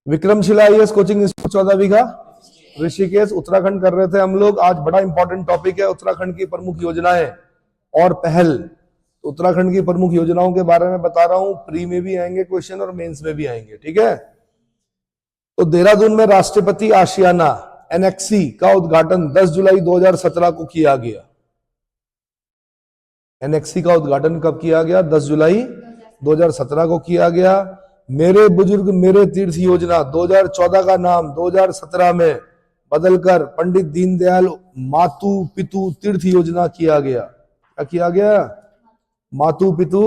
Vikramshila IAS coaching institute 14 बीघा ऋषिकेश उत्तराखंड कर रहे थे हम लोग। आज बड़ा इंपॉर्टेंट टॉपिक है उत्तराखंड की प्रमुख योजनाएं और पहल। तो उत्तराखंड की प्रमुख योजनाओं के बारे में बता रहा हूं, प्री में भी आएंगे क्वेश्चन और मेंस में भी आएंगे, ठीक है। तो देहरादून में राष्ट्रपति आशियाना एनेक्सी का उद्घाटन 10 जुलाई 2017 को किया गया। एनेक्सी का उद्घाटन कब किया गया? 10 जुलाई 2017 को किया गया। मेरे बुजुर्ग मेरे तीर्थ योजना 2014 का नाम 2017 में बदलकर पंडित दीनदयाल मातु पितु तीर्थ योजना किया गया। क्या किया गया? मातु पितु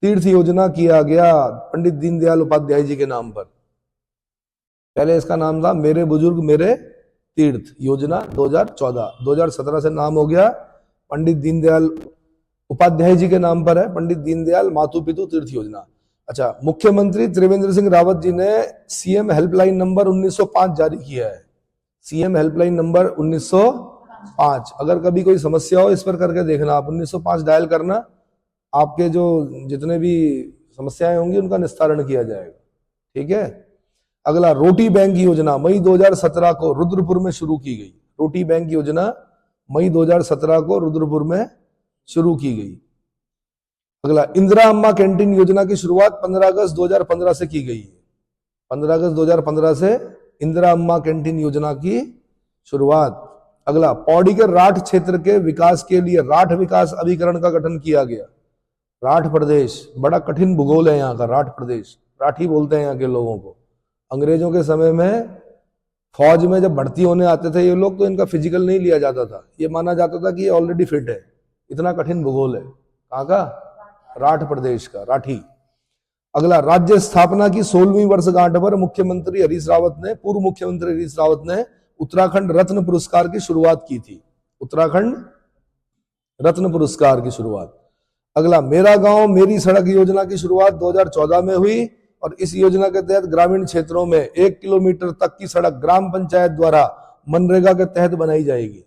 तीर्थ योजना किया गया पंडित दीनदयाल उपाध्याय जी के नाम पर। पहले इसका नाम था मेरे बुजुर्ग मेरे तीर्थ योजना 2014। 2017 से नाम हो गया पंडित दीनदयाल उपाध्याय जी के नाम पर है, पंडित दीनदयाल मातु पितु तीर्थ योजना। अच्छा, मुख्यमंत्री त्रिवेंद्र सिंह रावत जी ने सीएम हेल्पलाइन नंबर 1905 जारी किया है। CM helpline number 1905। अगर कभी कोई समस्या हो इस पर करके देखना, आप 1905 डायल करना, आपके जो जितने भी समस्याएं होंगी उनका निस्तारण किया जाएगा, ठीक है। अगला, रोटी बैंक योजना मई 2017 को रुद्रपुर में शुरू की गई। रोटी बैंक योजना मई 2017 को रुद्रपुर में शुरू की गई। अगला, इंदिरा अम्मा कैंटीन योजना की शुरुआत 15 अगस्त 2015 से की गई है। 15 अगस्त 2015 से इंदिरा अम्मा कैंटीन योजना की शुरुआत। अगला, पौड़ी के राठ क्षेत्र के विकास के लिए राठ विकास अभिकरण का गठन किया गया। राठ प्रदेश बड़ा कठिन भूगोल है यहाँ का, राठ प्रदेश, राठी बोलते हैं यहाँ के लोगों को। अंग्रेजों के समय में फौज में जब भर्ती होने आते थे ये लोग, तो इनका फिजिकल नहीं लिया जाता था, ये माना जाता था कि ये ऑलरेडी फिट है, इतना कठिन भूगोल है। कहाँ का? राठ प्रदेश का, राठी। अगला, राज्य स्थापना की 16वीं वर्षगांठ पर मुख्यमंत्री हरीश रावत ने, पूर्व मुख्यमंत्री हरीश रावत ने उत्तराखंड रत्न पुरस्कार की शुरुआत की थी। उत्तराखंड रत्न पुरस्कार की शुरुआत। अगला, मेरा गांव मेरी सड़क योजना की शुरुआत 2014 में हुई और इस योजना के तहत ग्रामीण क्षेत्रों में 1 किलोमीटर तक की सड़क ग्राम पंचायत द्वारा मनरेगा के तहत बनाई जाएगी।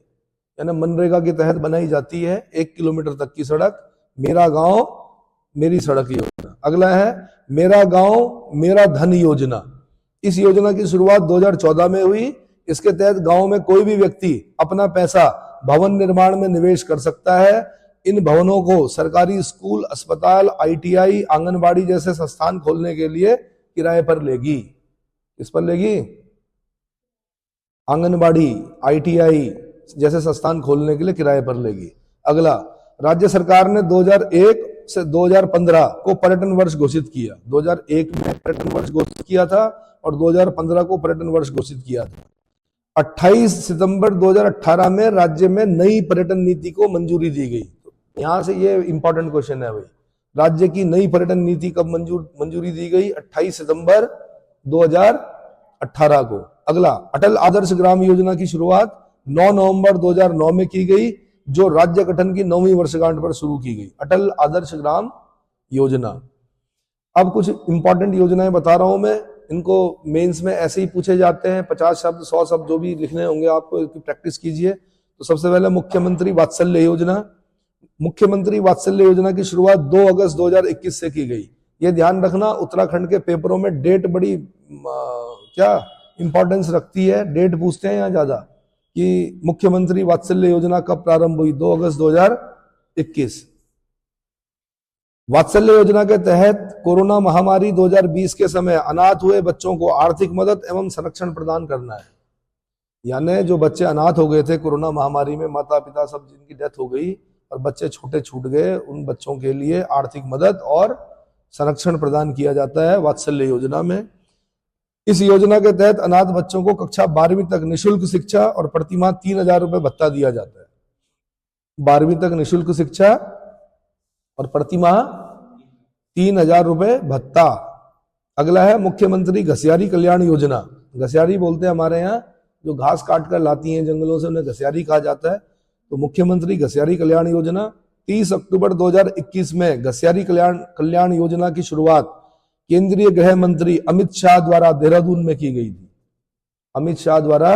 यानी मनरेगा के तहत बनाई जाती है 1 किलोमीटर तक की सड़क, मेरा गांव मेरी सड़क योजना। अगला है मेरा गांव मेरा धन योजना। इस योजना की शुरुआत 2014 में हुई। इसके तहत गांव में कोई भी व्यक्ति अपना पैसा भवन निर्माण में निवेश कर सकता है। इन भवनों को सरकारी स्कूल, अस्पताल, आईटीआई, आंगनबाड़ी जैसे संस्थान खोलने के लिए किराए पर लेगी। किस पर लेगी? आंगनबाड़ी, आईटीआई जैसे संस्थान खोलने के लिए किराए पर लेगी। अगला, राज्य सरकार ने 2001 से 2015 को पर्यटन वर्ष घोषित किया। 2001 में पर्यटन वर्ष घोषित किया था और 2015 को पर्यटन वर्ष घोषित किया था। 28 सितंबर 2018 में राज्य में नई पर्यटन नीति को मंजूरी दी गई। यहां से ये इंपॉर्टेंट क्वेश्चन है भाई, राज्य की नई पर्यटन नीति कब मंजूरी दी गई? 28 सितंबर 2018 को। अगला, अटल आदर्श ग्राम योजना की शुरुआत 9 नवंबर 2009 में की गई, जो राज्य गठन की 9वीं वर्षगांठ पर शुरू की गई। अटल आदर्श ग्राम योजना। अब कुछ इंपॉर्टेंट योजनाएं बता रहा हूं मैं, इनको मेंस में ऐसे ही पूछे जाते हैं, 50 शब्द 100 शब्द जो भी लिखने होंगे आपको, प्रैक्टिस कीजिए। तो सबसे पहले मुख्यमंत्री वात्सल्य योजना। मुख्यमंत्री वात्सल्य योजना की शुरुआत 2 अगस्त 2021 से की गई। ये ध्यान रखना, उत्तराखंड के पेपरों में डेट बड़ी क्या इंपॉर्टेंस रखती है, डेट पूछते हैं यहाँ ज्यादा कि मुख्यमंत्री वात्सल्य योजना कब प्रारंभ हुई? 2 अगस्त 2021। वात्सल्य योजना के तहत कोरोना महामारी 2020 के समय अनाथ हुए बच्चों को आर्थिक मदद एवं संरक्षण प्रदान करना है। यानी जो बच्चे अनाथ हो गए थे कोरोना महामारी में, माता पिता सब जिनकी डेथ हो गई और बच्चे छोटे छूट गए, उन बच्चों के लिए आर्थिक मदद और संरक्षण प्रदान किया जाता है वात्सल्य योजना में। इस योजना के तहत अनाथ बच्चों को कक्षा 12वीं तक निःशुल्क शिक्षा और प्रतिमाह 3000 रुपए भत्ता दिया जाता है। 12वीं तक निःशुल्क शिक्षा और प्रतिमाह 3000 रुपए भत्ता। अगला है मुख्यमंत्री घसियारी कल्याण योजना। घसियारी बोलते हैं हमारे यहाँ, जो घास काट कर लाती हैं जंगलों से, उन्हें घसियारी कहा जाता है। तो मुख्यमंत्री घसियारी कल्याण योजना 30 अक्टूबर 2021 में घसियारी कल्याण योजना की शुरुआत केंद्रीय गृह मंत्री अमित शाह द्वारा देहरादून में की गई थी। अमित शाह द्वारा,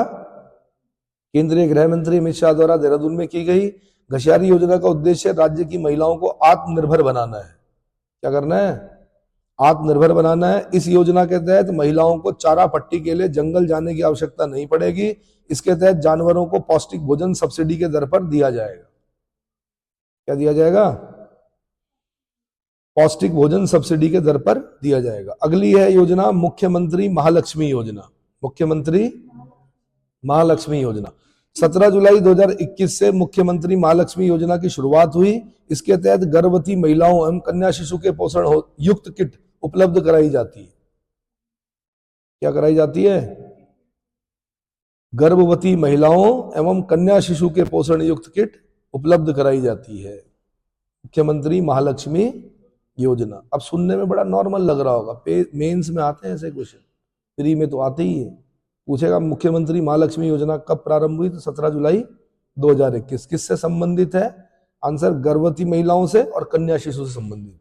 केंद्रीय गृह मंत्री अमित शाह द्वारा देहरादून में की गई। घसियारी योजना का उद्देश्य राज्य की महिलाओं को आत्मनिर्भर बनाना है। क्या करना है? आत्मनिर्भर बनाना है। इस योजना के तहत महिलाओं को चारा पट्टी के लिए जंगल जाने की आवश्यकता नहीं पड़ेगी। इसके तहत जानवरों को पौष्टिक भोजन सब्सिडी के दर पर दिया जाएगा। क्या दिया जाएगा? पौष्टिक भोजन सब्सिडी के दर पर दिया जाएगा। अगली है योजना मुख्यमंत्री महालक्ष्मी योजना। मुख्यमंत्री महालक्ष्मी योजना 17 जुलाई 2021 से मुख्यमंत्री महालक्ष्मी योजना की शुरुआत हुई। इसके तहत गर्भवती महिलाओं एवं कन्या शिशु के पोषण युक्त किट उपलब्ध कराई जाती है। क्या कराई जाती है? गर्भवती महिलाओं एवं कन्या शिशु के पोषण युक्त किट उपलब्ध कराई जाती है। मुख्यमंत्री महालक्ष्मी योजना। अब सुनने में बड़ा नॉर्मल लग रहा होगा, मेंस में आते हैं ऐसे क्वेश्चन, प्री में तो आते ही है। पूछेगा मुख्यमंत्री महालक्ष्मी योजना कब प्रारंभ हुई, तो 17 जुलाई 2021। किससे संबंधित है? आंसर गर्भवती महिलाओं से और कन्या शिशु से संबंधित है।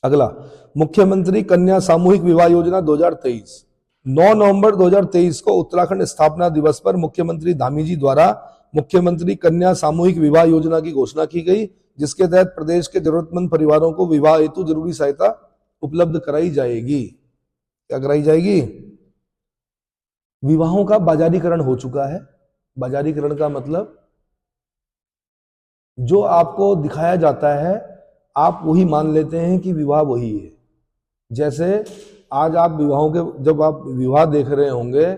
अगला मुख्यमंत्री कन्या सामूहिक विवाह योजना 2023। 9 नवंबर 2023 को उत्तराखंड स्थापना दिवस पर मुख्यमंत्री धामी जी द्वारा मुख्यमंत्री कन्या सामूहिक विवाह योजना की घोषणा की गई, जिसके तहत प्रदेश के जरूरतमंद परिवारों को विवाह हेतु जरूरी सहायता उपलब्ध कराई जाएगी। क्या कराई जाएगी? विवाहों का बाजारीकरण हो चुका है। बाजारीकरण का मतलब जो आपको दिखाया जाता है आप वही मान लेते हैं कि विवाह वही है। जैसे आज आप विवाहों के, जब आप विवाह देख रहे होंगे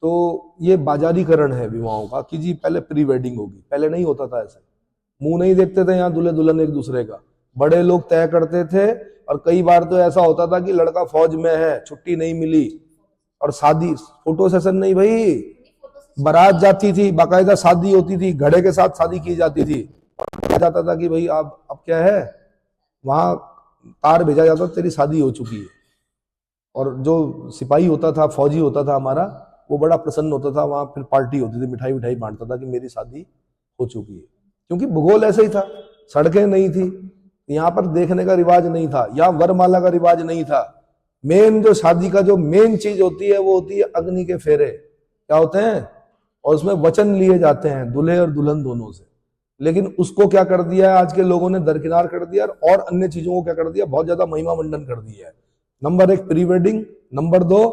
तो ये बाजारीकरण है विवाहों का कि जी पहले प्री वेडिंग होगी। पहले नहीं होता था ऐसे, मुंह नहीं देखते थे यहाँ दूल्हे दुल्हन एक दूसरे का, बड़े लोग तय करते थे। और कई बार तो ऐसा होता था कि लड़का फौज में है, छुट्टी नहीं मिली, और शादी, फोटो सेशन नहीं भाई, बारात जाती थी, बाकायदा शादी होती थी, घड़े के साथ शादी की जाती थी। कहा जाता था कि भाई अब क्या है, वहां तार भेजा जाता, तेरी शादी हो चुकी है। और जो सिपाही होता था, फौजी होता था हमारा, वो बड़ा प्रसन्न होता था। वहां फिर पार्टी होती थी, मिठाई विठाई बांटता था कि मेरी शादी हो चुकी है। क्योंकि भूगोल ऐसे ही था, सड़कें नहीं थी, यहाँ पर देखने का रिवाज नहीं था, यहाँ वरमाला का रिवाज नहीं था। मेन जो शादी का जो मेन चीज होती है वो होती है अग्नि के फेरे। क्या होते हैं? और उसमें वचन लिए जाते हैं दूल्हे और दुल्हन दोनों से। लेकिन उसको क्या कर दिया है आज के लोगों ने, दरकिनार कर दिया, और अन्य चीजों को क्या कर दिया, बहुत ज्यादा महिमा मंडन कर दिया है। Number 1 pre wedding, number 2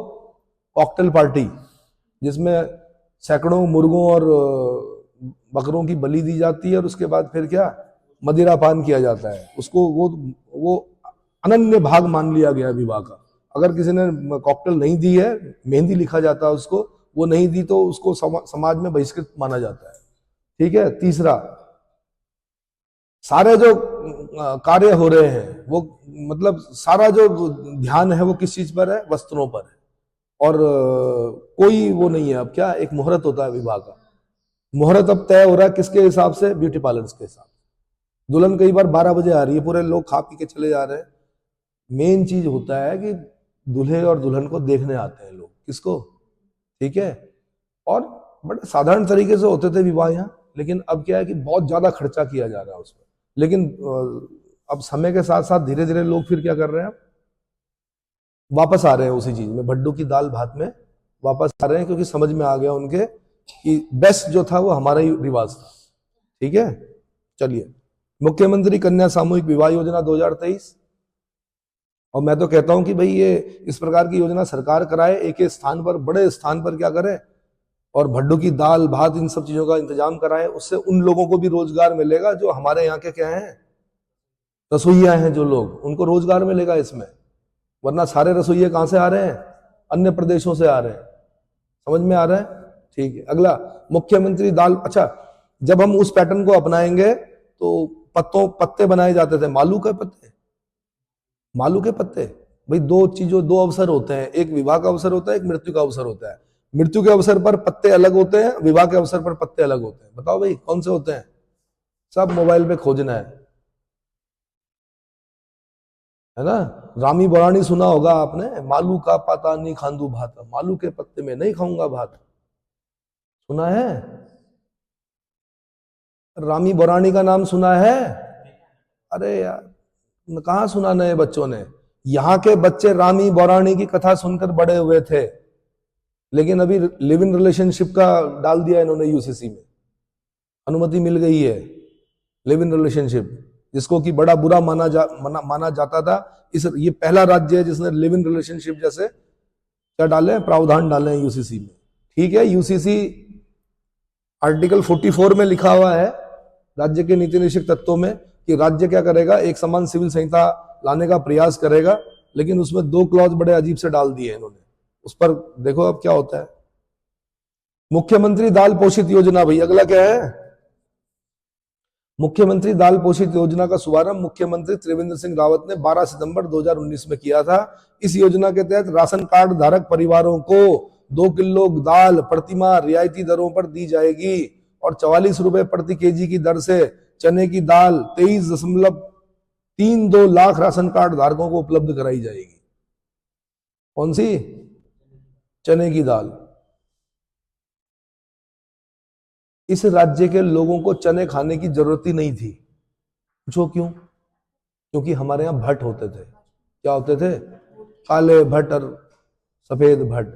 cocktail party, जिसमें सैकड़ों मुर्गों और बकरों की बलि दी जाती है, और उसके बाद फिर क्या, मदिरा पान किया जाता है। उसको वो अनन्य भाग मान लिया गया विवाह का। अगर किसी ने कॉकटेल नहीं दी है, मेहंदी लिखा जाता है उसको, वो नहीं दी तो उसको समाज में बहिष्कृत माना जाता है। ठीक है। तीसरा, सारे जो कार्य हो रहे हैं वो, मतलब सारा जो ध्यान है वो किस चीज पर है? वस्त्रों पर है। और कोई वो नहीं है। अब क्या, एक मुहूर्त होता है विवाह का, मुहूर्त अब तय हो रहा है किसके हिसाब से? ब्यूटी पार्लर्स के हिसाब से। दुल्हन कई बार 12 बजे आ रही है, पूरे लोग खा पी के चले जा रहे हैं। मेन चीज होता है कि दूल्हे और दुल्हन को देखने आते हैं लोग। किसको? ठीक है। और बड़े साधारण तरीके से होते थे विवाह यहाँ, लेकिन अब क्या है कि बहुत ज्यादा खर्चा किया जा रहा है उसमें। लेकिन अब समय के साथ साथ धीरे धीरे लोग फिर क्या कर रहे हैं, वापस आ रहे हैं उसी चीज में, भड्डू की दाल भात में वापस आ रहे हैं, क्योंकि समझ में आ गया उनके कि बेस्ट जो था वो हमारा ही रिवाज था। ठीक है। चलिए, मुख्यमंत्री कन्या सामूहिक विवाह योजना 2023। और मैं तो कहता हूं कि भाई ये इस प्रकार की योजना सरकार कराए, एक एक स्थान पर, बड़े स्थान पर क्या करे, और भड्डू की दाल भात इन सब चीजों का इंतजाम कराए। उससे उन लोगों को भी रोजगार मिलेगा जो हमारे यहाँ के क्या हैं, रसोइया हैं, जो लोग, उनको रोजगार मिलेगा इसमें। वरना सारे रसोइये कहां से आ रहे हैं? अन्य प्रदेशों से आ रहे हैं। समझ में आ रहा है? ठीक है। अगला, मुख्यमंत्री दाल। अच्छा, जब हम उस पैटर्न को अपनाएंगे तो पत्ते बनाए जाते थे, मालू के पत्ते, मालू के पत्ते। भाई दो चीजों, दो अवसर होते हैं, एक विवाह का अवसर होता है, एक मृत्यु का अवसर होता है। मृत्यु के अवसर पर पत्ते अलग होते हैं, विवाह के अवसर पर पत्ते अलग होते हैं। बताओ भाई कौन से होते हैं? सब मोबाइल पे खोजना है ना। रामी बोरानी सुना होगा आपने, मालू का पता नहीं खांदू भात, मालू के पत्ते में नहीं खाऊंगा भात। सुना है? रामी बोरानी का नाम सुना है? अरे यार, कहां सुना नए बच्चों ने? यहाँ के बच्चे रामी बोरानी की कथा सुनकर बड़े हुए थे, लेकिन अभी लिव इन रिलेशनशिप का डाल दिया इन्होंने यूसीसी में, अनुमति मिल गई है लिव इन रिलेशनशिप। जिसको कि बड़ा बुरा माना जाता था। ये पहला राज्य है जिसने लिव इन रिलेशनशिप जैसे क्या डाले हैं, प्रावधान डाले हैं यूसीसी में। ठीक है, यूसीसी आर्टिकल 44 में लिखा हुआ है राज्य के नीति निश्चित तत्वों में कि राज्य क्या करेगा, एक समान सिविल संहिता लाने का प्रयास करेगा, लेकिन उसमें 2 क्लॉज बड़े अजीब से डाल दिए इन्होंने। उस पर देखो अब क्या होता है। मुख्यमंत्री दाल पोषित योजना, भाई अगला क्या है, मुख्यमंत्री दाल पोषित योजना का शुभारंभ मुख्यमंत्री त्रिवेंद्र सिंह रावत ने 12 सितंबर 2019 में किया था। इस योजना के तहत राशन कार्ड धारक परिवारों को 2 किलो दाल प्रतिमाह रियायती दरों पर दी जाएगी और 44 रुपए प्रति केजी की दर से चने की दाल 23.32 लाख राशन कार्ड धारकों को उपलब्ध कराई जाएगी। कौन सी? चने की दाल। इस राज्य के लोगों को चने खाने की जरूरत ही नहीं थी। पूछो क्यों? क्योंकि हमारे यहां भट्ट होते थे। क्या होते थे? काले भट्ट और सफेद भट्ट।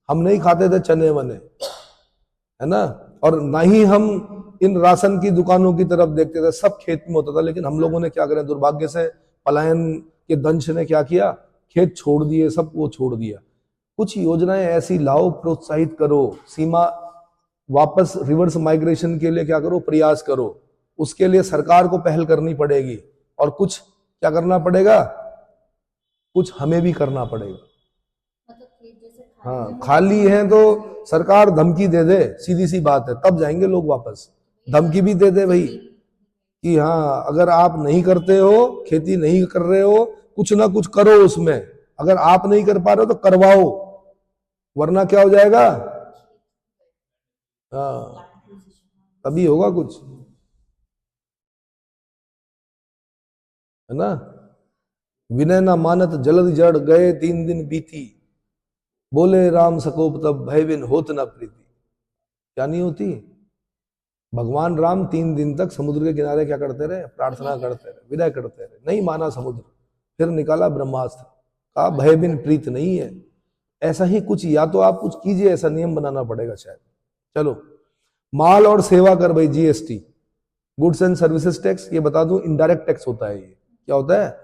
हम नहीं खाते थे चने वने, है ना, और ना ही हम इन राशन की दुकानों की तरफ देखते थे, सब खेत में होता था। लेकिन हम लोगों ने क्या करें, दुर्भाग्य से पलायन के दंश ने क्या किया, खेत छोड़ दिए, सब वो छोड़ दिया। कुछ योजनाएं ऐसी लाओ, प्रोत्साहित करो, सीमा वापस रिवर्स माइग्रेशन के लिए क्या करो, प्रयास करो। उसके लिए सरकार को पहल करनी पड़ेगी और कुछ क्या करना पड़ेगा, कुछ हमें भी करना पड़ेगा। हाँ, खाली है तो सरकार धमकी दे दे, सीधी सी बात है, तब जाएंगे लोग वापस। धमकी भी दे दे भाई कि हाँ, अगर आप नहीं करते हो, खेती नहीं कर रहे हो, कुछ ना कुछ करो उसमें। अगर आप नहीं कर पा रहे हो तो करवाओ, वरना क्या हो जाएगा, हाँ, तभी होगा कुछ, है ना। विनय ना मानत जलद जड़ गए 3 दिन बीती, बोले राम सकोप तब भय बिन होत ना प्रीति। क्या नहीं होती? भगवान राम 3 दिन तक समुद्र के किनारे क्या करते रहे, प्रार्थना करते रहे, विनय करते रहे, नहीं माना समुद्र, फिर निकाला ब्रह्मास्त्र, कहा भय बिन प्रीत नहीं है। ऐसा ही कुछ, या तो आप कुछ कीजिए, ऐसा नियम बनाना पड़ेगा शायद। चलो, माल और सेवा कर, भाई GST, goods and services tax, ये बता दूं इनडायरेक्ट टैक्स होता है। ये क्या होता है?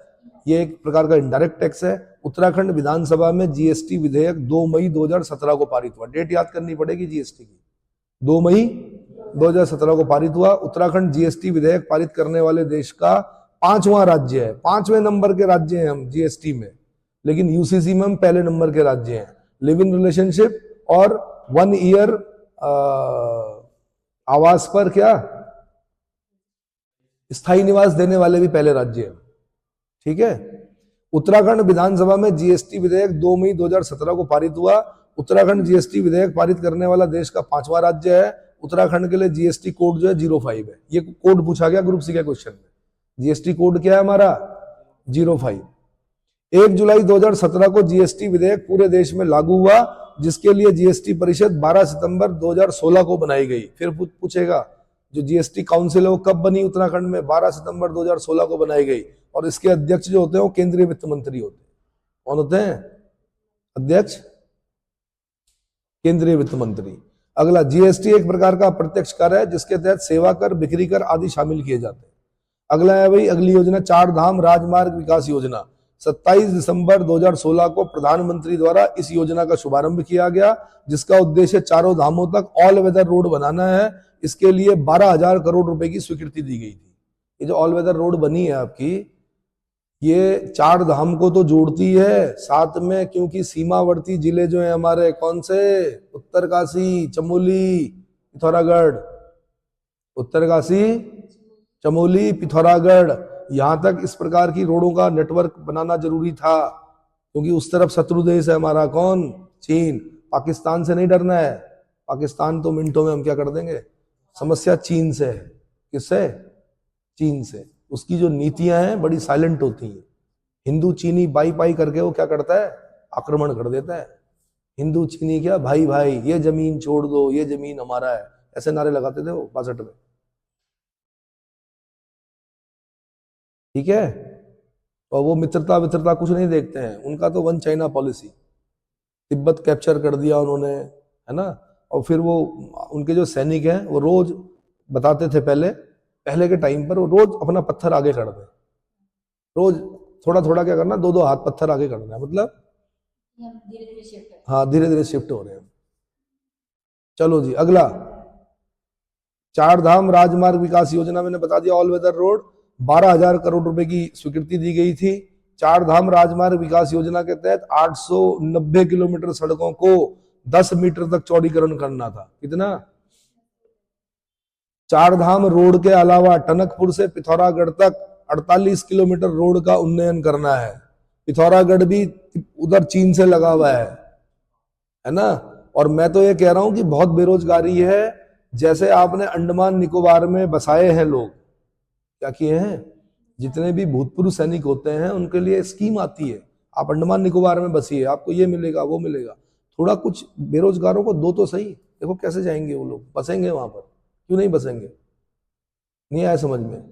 ये एक प्रकार का इनडायरेक्ट टैक्स है। उत्तराखंड विधानसभा में जीएसटी विधेयक 2 मई 2017 को पारित हुआ। डेट याद करनी पड़ेगी जीएसटी की, 2 मई 2017 को पारित हुआ। उत्तराखंड जीएसटी विधेयक पारित करने वाले देश का 5वां राज्य है। 5वें नंबर के राज्य हैं हम जीएसटी में, लेकिन यूसीसी में हम पहले नंबर के राज्य हैं। लिव इन रिलेशनशिप और 1 ईयर आवास पर क्या स्थायी निवास देने वाले भी पहले राज्य हैं। ठीक है, उत्तराखंड विधानसभा में जीएसटी विधेयक 2 मई 2017 को पारित हुआ। उत्तराखंड जीएसटी विधेयक पारित करने वाला देश का 5वां राज्य है। उत्तराखंड के लिए जीएसटी कोड जो है 05 है। ये कोड पूछा गया ग्रुप सी के क्वेश्चन में। जीएसटी कोड क्या है हमारा? 05। 1 जुलाई 2017 को जीएसटी विधेयक पूरे देश में लागू हुआ, जिसके लिए जीएसटी परिषद 12 सितंबर 2016 को बनाई गई। फिर पूछेगा जो जीएसटी काउंसिल है वो कब बनी उत्तराखंड में? 12 सितंबर 2016 को बनाई गई। और इसके अध्यक्ष जो होते हैं वो केंद्रीय वित्त मंत्री होते हैं। कौन होते हैं अध्यक्ष? केंद्रीय वित्त मंत्री। अगला, जीएसटी एक प्रकार का प्रत्यक्ष कर है जिसके तहत सेवा कर, बिक्री कर आदि शामिल किए जाते हैं। अगला है भाई, अगली योजना 4 धाम राजमार्ग विकास योजना। 27 दिसंबर 2016 को प्रधानमंत्री द्वारा इस योजना का शुभारंभ किया गया, जिसका उद्देश्य चारों धामों तक ऑल वेदर रोड बनाना है। इसके लिए 12,000 करोड़ रुपए की स्वीकृति दी गई थी। ये जो ऑल वेदर रोड बनी है आपकी, ये 4 धाम को तो जोड़ती है साथ में, क्योंकि सीमावर्ती जिले जो है हमारे, कौन से? उत्तरकाशी, चमोली, पिथौरागढ़। उत्तरकाशी, चमोली, पिथौरागढ़, यहां तक इस प्रकार की रोडों का नेटवर्क बनाना जरूरी था, क्योंकि उस तरफ शत्रु देश है हमारा, कौन? चीन। पाकिस्तान से नहीं डरना है, पाकिस्तान तो मिनटों में हम क्या कर देंगे। समस्या चीन से है। किससे? चीन से। उसकी जो नीतियां हैं बड़ी साइलेंट होती हैं। हिंदू चीनी बाई पाई करके वो क्या करता है? आक्रमण कर देता है। हिंदू चीनी क्या, भाई भाई, ये जमीन छोड़ दो, ये जमीन हमारा है, ऐसे नारे लगाते थे वो 62 में। ठीक है, और वो मित्रता वित्रता कुछ नहीं देखते हैं, उनका तो 1 चाइना पॉलिसी। तिब्बत कैप्चर कर दिया उन्होंने, है ना। और फिर वो उनके जो सैनिक हैं वो रोज बताते थे, पहले पहले के टाइम पर वो रोज अपना पत्थर आगे कर दें, रोज थोड़ा थोड़ा क्या करना, 2-2 हाथ पत्थर आगे करना है, मतलब धीरे धीरे शिफ्ट है। हाँ धीरे धीरे शिफ्ट हो रहे हैं। चलो जी अगला, चार धाम राजमार्ग विकास योजना मैंने बता दिया, ऑल वेदर रोड 12,000 करोड़ रुपए की स्वीकृति दी गई थी। चार धाम राजमार्ग विकास योजना के तहत 890 किलोमीटर सड़कों को 10 मीटर तक चौड़ीकरण करना था। कितना? चार धाम रोड के अलावा टनकपुर से पिथौरागढ़ तक 48 किलोमीटर रोड का उन्नयन करना है। पिथौरागढ़ भी उधर चीन से लगा हुआ है ना। और मैं तो ये कह रहा हूं कि बहुत बेरोजगारी है, जैसे आपने अंडमान निकोबार में बसाए हैं लोग, क्या किए हैं, जितने भी भूतपूर्व सैनिक होते हैं उनके लिए स्कीम आती है, आप अंडमान निकोबार में बसिए, आपको ये मिलेगा वो मिलेगा। थोड़ा कुछ बेरोजगारों को दो तो सही। देखो कैसे जाएंगे वो लोग, बसेंगे वहां पर, क्यों नहीं बसेंगे? नहीं आया समझ में?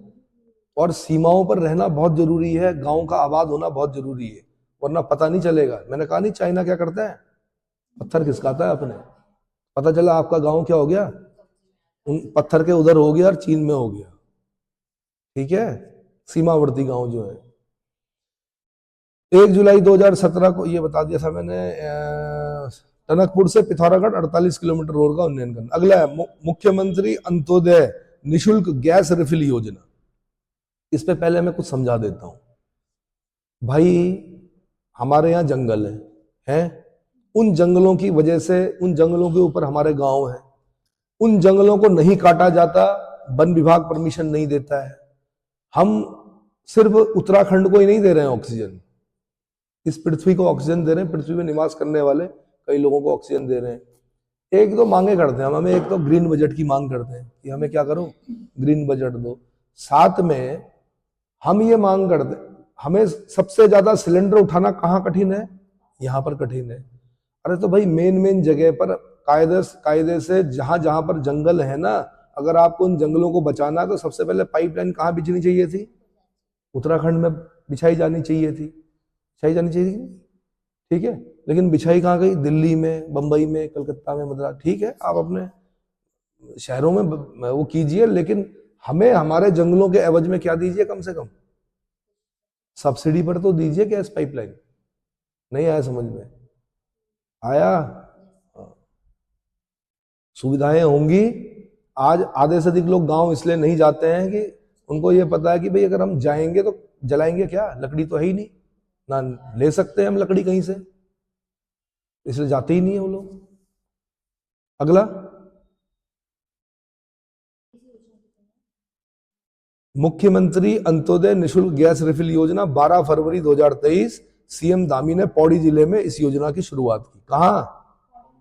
और सीमाओं पर रहना बहुत जरूरी है, गांव का आबाद होना बहुत जरूरी है, वरना पता नहीं चलेगा। मैंने कहा नहीं, चाइना क्या करता है, पत्थर खिसकाता है अपने, पता चला आपका गांव क्या हो गया, उन पत्थर के उधर हो गया और चीन में हो गया। ठीक है, सीमावर्ती गांव जो है। 1 जुलाई 2017 को ये बता दिया था मैंने, टनकपुर से पिथौरागढ़ 48 किलोमीटर रोड का उन्नयन करना। अगला है मुख्यमंत्री अंत्योदय निशुल्क गैस रिफिल योजना। इस पे पहले मैं कुछ समझा देता हूं। भाई हमारे यहाँ जंगल है, उन जंगलों की वजह से, उन जंगलों के ऊपर हमारे गांव है, उन जंगलों को नहीं काटा जाता, वन विभाग परमिशन नहीं देता है। हम सिर्फ उत्तराखंड को ही नहीं दे रहे हैं ऑक्सीजन, इस पृथ्वी को ऑक्सीजन दे रहे हैं, पृथ्वी में निवास करने वाले कई लोगों को ऑक्सीजन दे रहे हैं। एक तो मांगे करते हैं हमें, एक तो ग्रीन बजट की मांग करते हैं कि हमें क्या करो, ग्रीन बजट दो। साथ में हम ये मांग करते, हमें सबसे ज्यादा सिलेंडर उठाना कहाँ कठिन है, यहां पर कठिन है। अरे तो भाई मेन जगह पर कायदे से जहां जहां पर जंगल है ना, अगर आपको उन जंगलों को बचाना है तो सबसे पहले पाइपलाइन कहाँ बिछनी चाहिए थी, उत्तराखंड में बिछाई जानी चाहिए थी, बिछाई जानी चाहिए थी। ठीक है, लेकिन बिछाई कहाँ गई, दिल्ली में, बंबई में, कलकत्ता में, मद्रास। ठीक है, आप अपने शहरों में वो कीजिए, लेकिन हमें हमारे जंगलों के एवज में क्या दीजिए, कम से कम सब्सिडी पर तो दीजिए गैस पाइपलाइन। नहीं आया समझ में? आया? सुविधाएं होंगी। आज आधे से अधिक लोग गांव इसलिए नहीं जाते हैं कि उनको ये पता है कि भाई अगर हम जाएंगे तो जलाएंगे क्या, लकड़ी तो है ही नहीं, ना ले सकते हैं हम लकड़ी कहीं से, इसलिए जाते ही नहीं है वो लोग। अगला, मुख्यमंत्री अंत्योदय निशुल्क गैस रिफिल योजना 12 फरवरी 2023 सीएम धामी ने पौड़ी जिले में इस योजना की शुरुआत की। कहां?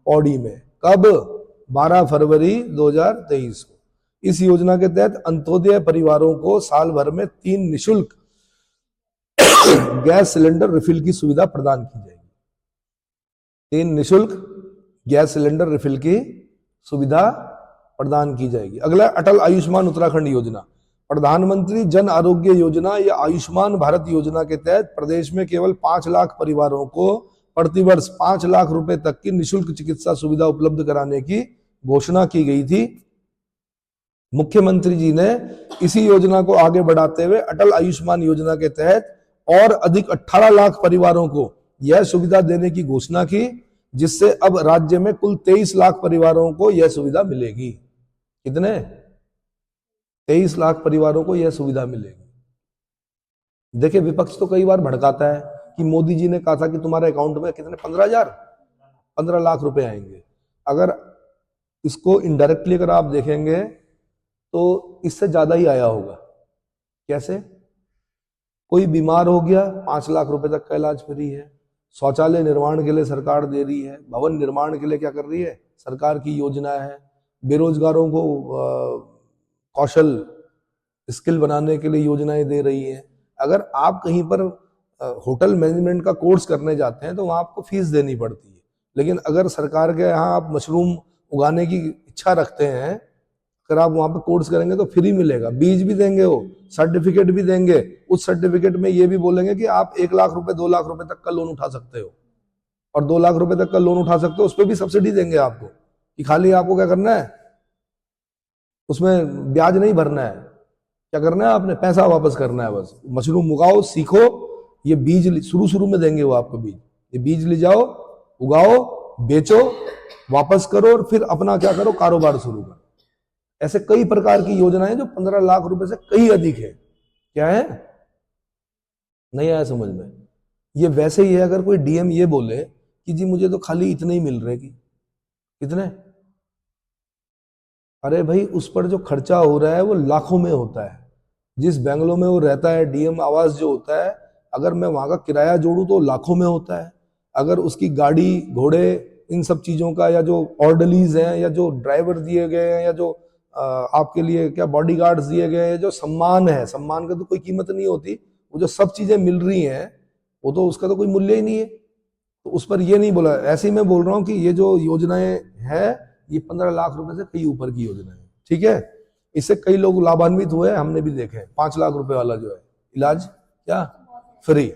पौड़ी में। कब? 12 फरवरी 2023 को। इस योजना के तहत अंत्योदय परिवारों को साल भर में 3 निशुल्क गैस सिलेंडर रिफिल की सुविधा प्रदान की जाएगी। 3 निशुल्क गैस सिलेंडर रिफिल की सुविधा प्रदान की जाएगी। अगला, अटल आयुष्मान उत्तराखंड योजना। प्रधानमंत्री जन आरोग्य योजना या आयुष्मान भारत योजना के तहत प्रदेश में केवल 5 लाख परिवारों को प्रतिवर्ष 5 लाख रुपए तक की निशुल्क चिकित्सा सुविधा उपलब्ध कराने की घोषणा की गई थी। मुख्यमंत्री जी ने इसी योजना को आगे बढ़ाते हुए अटल आयुष्मान योजना के तहत और अधिक 18 लाख परिवारों को यह सुविधा देने की घोषणा की, जिससे अब राज्य में कुल 23 लाख परिवारों को यह सुविधा मिलेगी। कितने? 23 लाख परिवारों को यह सुविधा मिलेगी। देखिए, विपक्ष तो कई बार भड़काता है कि मोदी जी ने कहा था कि तुम्हारे अकाउंट में कितने 15 लाख रुपए आएंगे। अगर इसको इनडायरेक्टली अगर आप देखेंगे तो इससे ज्यादा ही आया होगा। कैसे? कोई बीमार हो गया, 5 लाख रुपए तक का इलाज फ्री है। शौचालय निर्माण के लिए सरकार दे रही है, भवन निर्माण के लिए क्या कर रही है, सरकार की योजना है। बेरोजगारों को कौशल स्किल बनाने के लिए योजनाएं दे रही है। अगर आप कहीं पर होटल मैनेजमेंट का कोर्स करने जाते हैं तो वहां आपको फीस देनी पड़ती है, लेकिन अगर सरकार के यहाँ आप मशरूम उगाने की इच्छा रखते हैं, अगर आप वहां पर कोर्स करेंगे तो फ्री मिलेगा, बीज भी देंगे, वो सर्टिफिकेट भी देंगे। उस सर्टिफिकेट में ये भी बोलेंगे कि आप 1 लाख रुपए 2 लाख रुपए तक का लोन उठा सकते हो, और 2 लाख रुपए तक का लोन उठा सकते हो, उस पर भी सब्सिडी देंगे आपको, कि खाली आपको क्या करना है, उसमें ब्याज नहीं भरना है, क्या करना है आपने? पैसा वापस करना है बस। मशरूम उगाओ, सीखो, ये बीज शुरू शुरू में देंगे वो आपको बीज, ये बीज ले जाओ, उगाओ, बेचो, वापस करो और फिर अपना क्या करो, कारोबार शुरू करो। ऐसे कई प्रकार की योजनाएं जो 15 लाख रुपए से कहीं अधिक है। क्या है? नहीं आया समझ में? ये वैसे ही है अगर कोई डीएम ये बोले कि जी मुझे तो खाली इतने ही मिल रहे, कि कितने, अरे भाई उस पर जो खर्चा हो रहा है वो लाखों में होता है। जिस बेंगलोर में वो रहता है, डीएम आवास जो होता है, अगर मैं वहां का किराया जोड़ूं तो लाखों में होता है। अगर उसकी गाड़ी घोड़े इन सब चीजों का, या जो ऑर्डरलीज हैं, या जो ड्राइवर दिए गए हैं, या जो आपके लिए क्या बॉडीगार्ड्स दिए गए हैं, जो सम्मान है, सम्मान का तो कोई कीमत नहीं होती, वो जो सब चीजें मिल रही हैं वो तो उसका तो कोई मूल्य ही नहीं है। तो उस पर ये नहीं बोला। ऐसे ही मैं बोल रहा हूँ कि ये जो योजनाएं है ये 15 लाख रुपए से कई ऊपर की योजना है। ठीक है, इससे कई लोग लाभान्वित हुए, हमने भी देखे। 5 लाख रुपए वाला जो है इलाज क्या फ्री,